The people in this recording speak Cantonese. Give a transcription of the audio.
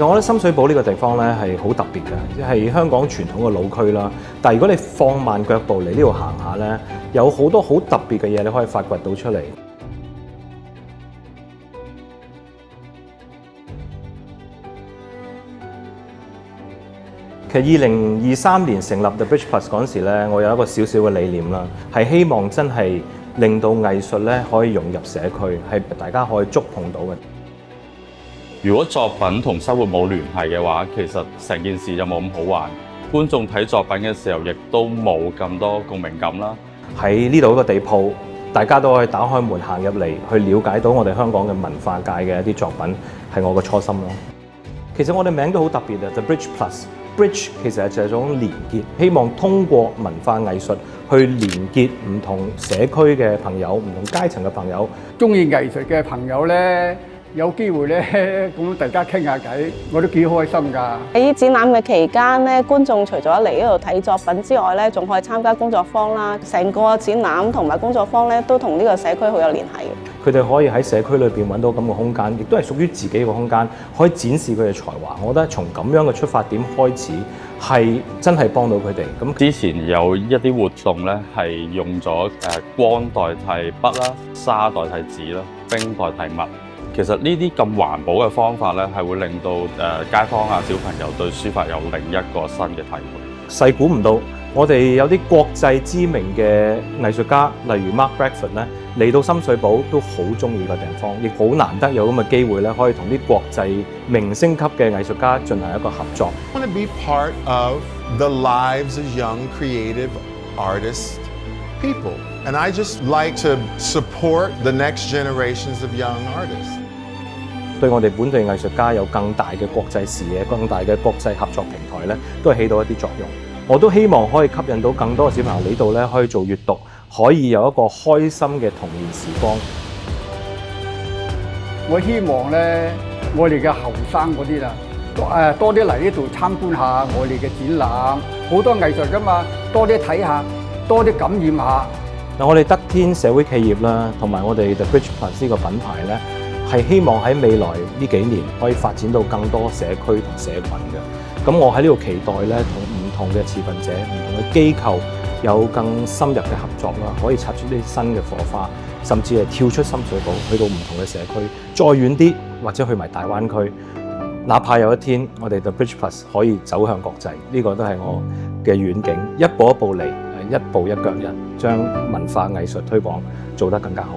我覺得深水埗呢個地方咧係好特別嘅，係香港傳統嘅老區啦。但係如果你放慢腳步嚟呢度行下咧，有好多好特別嘅嘢你可以發掘到出嚟。其實2023年成立 The Bridge Plus 嗰陣時咧，我有一個少少嘅理念啦，係希望真係令到藝術咧可以融入社區，係大家可以觸碰到嘅。如果作品同生活冇聯繫嘅話，其實成件事就冇咁好玩。觀眾睇作品嘅時候，亦都冇咁多共鳴感啦。喺呢度一個地鋪，大家都可以打開門行入嚟，去了解到我哋香港嘅文化界嘅一啲作品，係我嘅初心咯。其實我哋名都好特別啊 ，The Bridge Plus。Bridge 其實就係一種連結，希望通過文化藝術去連結唔同社區嘅朋友、唔同階層嘅朋友。中意藝術嘅朋友咧，有機會咧，咁大家傾下偈，我都幾開心㗎。喺展覽嘅期間咧，觀眾除咗嚟呢度睇作品之外咧，仲可以參加工作坊啦。成個展覽同埋工作坊咧，都同呢個社區好有聯繫嘅。佢哋可以喺社區裏邊揾到咁嘅空間，亦都係屬於自己嘅空間，可以展示佢嘅才華。我覺得從咁樣嘅出發點開始，係真係幫到佢哋。咁之前有一啲活動咧，係用咗光代替筆啦，沙代替紙啦，冰代替墨。其實呢啲咁環保嘅方法咧，係會令到街坊啊、小朋友對書法有另一個新嘅體會。細估唔到，我哋有啲國際知名嘅藝術家，例如 Mark Bradford 咧，嚟到深水埗都好中意個地方，亦好難得有咁嘅機會咧，可以同啲國際明星級嘅藝術家進行一個合作。I want to be part of the lives of young, creative artists, people. And I just like to support the next generations of young artists. 對我哋本地藝術家有更大嘅國際視野、更大嘅國際合作平台咧，都係起到一啲作用。我都希望可以吸引到更多嘅小朋友嚟到咧，可以做閱讀，可以有一個開心嘅童年時光。我希望咧，我哋嘅後生嗰啲啦，多啲嚟呢度參觀下我哋嘅展覽，好多藝術㗎嘛，多啲睇下，多啲感染下。嗱，我哋德天社會企業啦，同埋我哋 The Bridge Plus 呢個品牌咧，係希望喺未來呢幾年可以發展到更多社區同社群嘅。咁我喺呢度期待咧，同唔同嘅持份者、唔同嘅機構有更深入嘅合作啦，可以擦出啲新嘅火花，甚至係跳出深水埗，去到唔同嘅社區，再遠啲或者去埋大灣區。哪怕有一天我哋 The Bridge Plus 可以走向國際，呢個都係我嘅遠景，一步一步嚟，一步一腳印，將文化藝術推廣做得更加好。